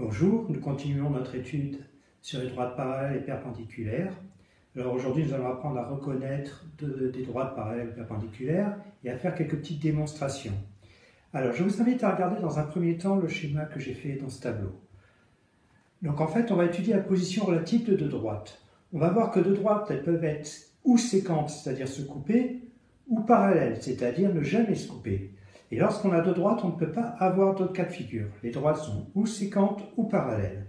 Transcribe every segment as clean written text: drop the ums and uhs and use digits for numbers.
Bonjour, nous continuons notre étude sur les droites parallèles et perpendiculaires. Alors aujourd'hui, nous allons apprendre à reconnaître des droites parallèles et perpendiculaires et à faire quelques petites démonstrations. Alors, je vous invite à regarder dans un premier temps le schéma que j'ai fait dans ce tableau. Donc en fait, on va étudier la position relative de deux droites. On va voir que deux droites, elles peuvent être ou séquentes, c'est-à-dire se couper, ou parallèles, c'est-à-dire ne jamais se couper. Et lorsqu'on a deux droites, on ne peut pas avoir d'autres cas de figure. Les droites sont ou séquentes ou parallèles.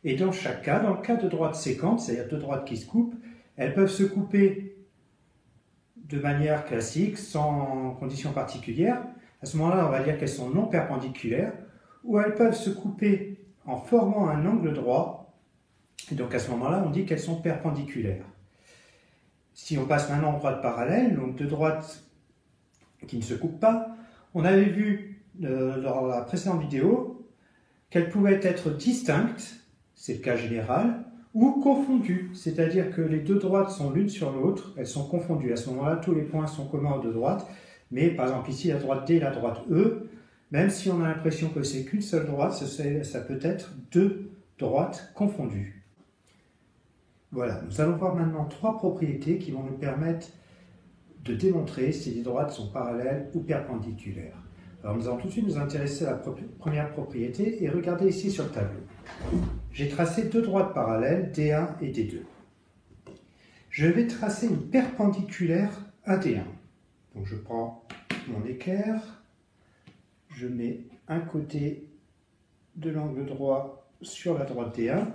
Et dans chaque cas, dans le cas de droites séquentes, c'est-à-dire deux droites qui se coupent, elles peuvent se couper de manière classique, sans conditions particulières. À ce moment-là, on va dire qu'elles sont non perpendiculaires, ou elles peuvent se couper en formant un angle droit. Et donc à ce moment-là, on dit qu'elles sont perpendiculaires. Si on passe maintenant aux droites parallèles, donc deux droites qui ne se coupent pas, on avait vu dans la précédente vidéo qu'elles pouvaient être distinctes, c'est le cas général, ou confondues, c'est-à-dire que les deux droites sont l'une sur l'autre, elles sont confondues. À ce moment-là, tous les points sont communs aux deux droites, mais par exemple ici, la droite D et la droite E, même si on a l'impression que c'est qu'une seule droite, ça peut être deux droites confondues. Voilà, nous allons voir maintenant trois propriétés qui vont nous permettre de démontrer si les droites sont parallèles ou perpendiculaires. Alors nous allons tout de suite nous intéresser à la première propriété et regarder ici sur le tableau. J'ai tracé deux droites parallèles, D1 et D2. Je vais tracer une perpendiculaire à D1. Donc je prends mon équerre, je mets un côté de l'angle droit sur la droite D1,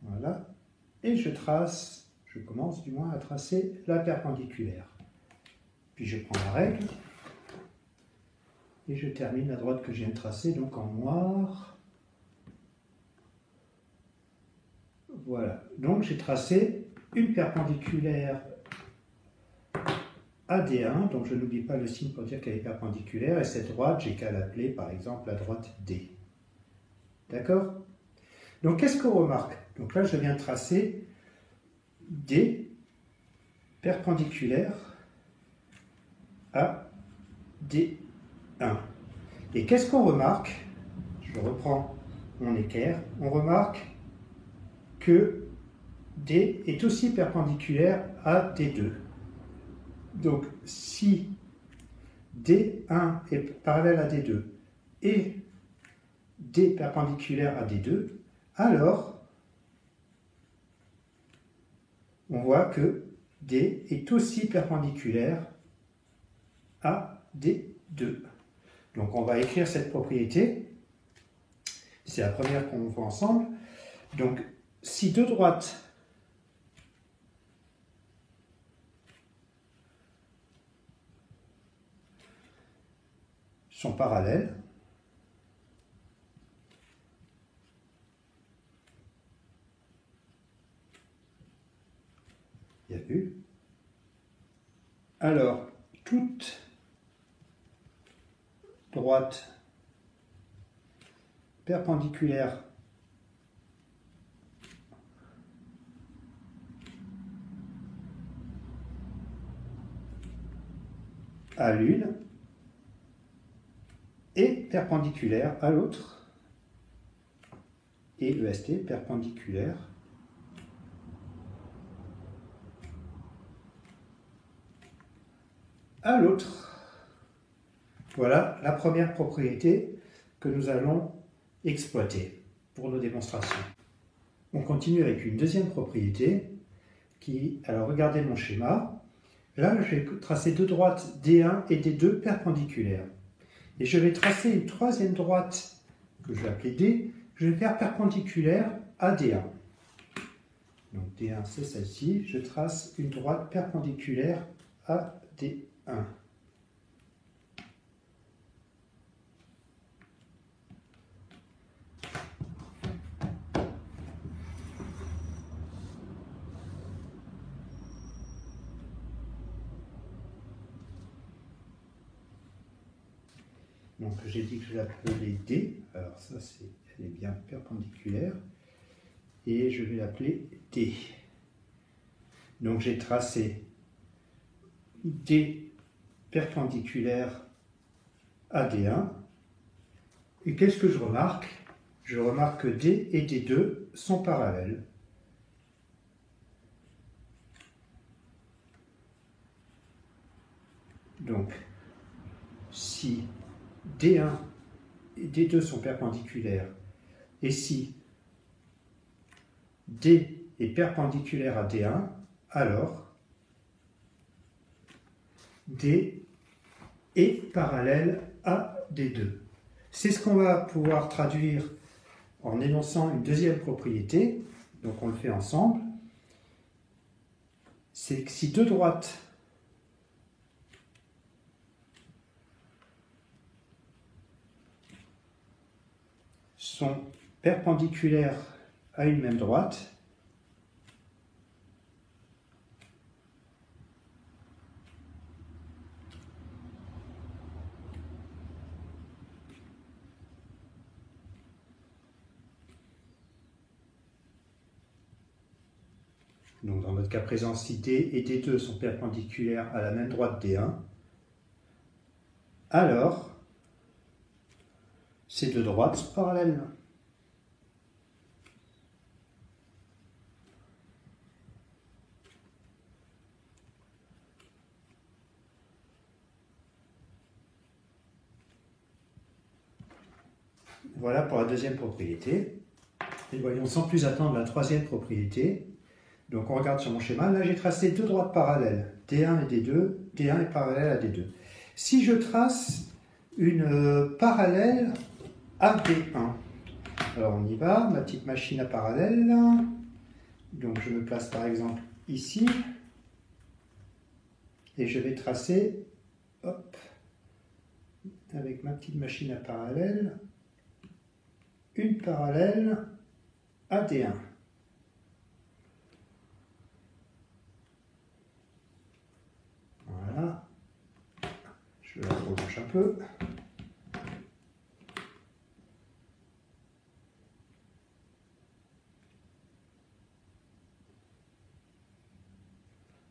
voilà, et je commence du moins à tracer la perpendiculaire. Puis je prends la règle et je termine la droite que je viens de tracer, donc en noir. Voilà, donc j'ai tracé une perpendiculaire à D1, donc je n'oublie pas le signe pour dire qu'elle est perpendiculaire, et cette droite, j'ai qu'à l'appeler par exemple la droite D. D'accord? Donc qu'est-ce qu'on remarque? Donc là, je viens de tracer D perpendiculaire à D1. Et qu'est-ce qu'on remarque? Je reprends mon équerre. On remarque que D est aussi perpendiculaire à D2. Donc si D1 est parallèle à D2 et D perpendiculaire à D2, alors on voit que D est aussi perpendiculaire à D2. Donc on va écrire cette propriété. C'est la première qu'on voit ensemble. Donc si deux droites sont parallèles, il y a vu, alors toute droite perpendiculaire à l'une est perpendiculaire à l'autre, et EST perpendiculaire à l'autre. Voilà la première propriété que nous allons exploiter pour nos démonstrations. On continue avec une deuxième propriété qui, alors regardez mon schéma, là j'ai tracé deux droites D1 et D2 perpendiculaires. Et je vais tracer une troisième droite que je vais appeler D, je vais faire perpendiculaire à D1. Donc D1 c'est celle-ci, je trace une droite perpendiculaire à D1. Donc j'ai dit que je l'appelais D, alors ça elle est bien perpendiculaire, et je vais l'appeler D. Donc j'ai tracé D perpendiculaire à D1, et qu'est-ce que je remarque? je remarque que D et D2 sont parallèles. Donc, si D1 et D2 sont perpendiculaires, et si D est perpendiculaire à D1, alors D est parallèle à D2. C'est ce qu'on va pouvoir traduire en énonçant une deuxième propriété. Donc on le fait ensemble. C'est que si deux droites sont perpendiculaires à une même droite, donc dans notre cas présent, si D et D2 sont perpendiculaires à la même droite D1, alors ces deux droites sont parallèles. Voilà pour la deuxième propriété. Et voyons sans plus attendre la troisième propriété. Donc on regarde sur mon schéma, là j'ai tracé deux droites parallèles, D1 et D2, D1 est parallèle à D2. Si je trace une parallèle à D1, alors on y va, ma petite machine à parallèle, donc je me place par exemple ici, et je vais tracer, hop, avec ma petite machine à parallèle, une parallèle à D1. Voilà, je la rebouche un peu.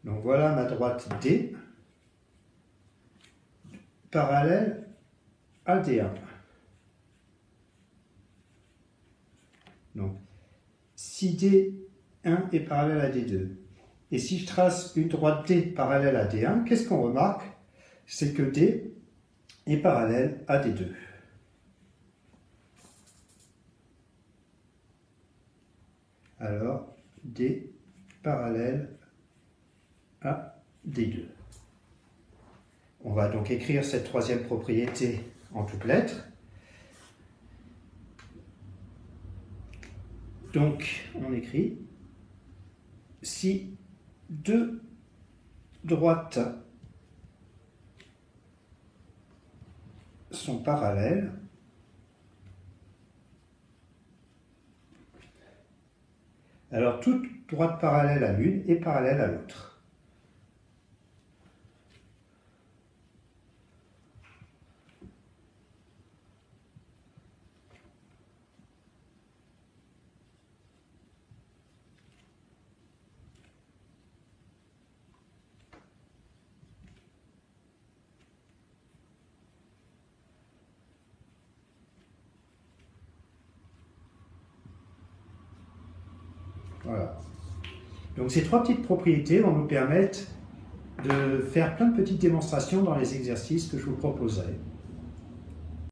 Donc voilà ma droite D, parallèle à D1. Donc, si D1 est parallèle à D2, et si je trace une droite D parallèle à D1, qu'est-ce qu'on remarque? C'est que D est parallèle à D2. Alors, D parallèle à D2. On va donc écrire cette troisième propriété en toutes lettres. Donc, on écrit, si deux droites sont parallèles, alors toute droite parallèle à l'une est parallèle à l'autre. Voilà. Donc ces trois petites propriétés vont nous permettre de faire plein de petites démonstrations dans les exercices que je vous proposerai.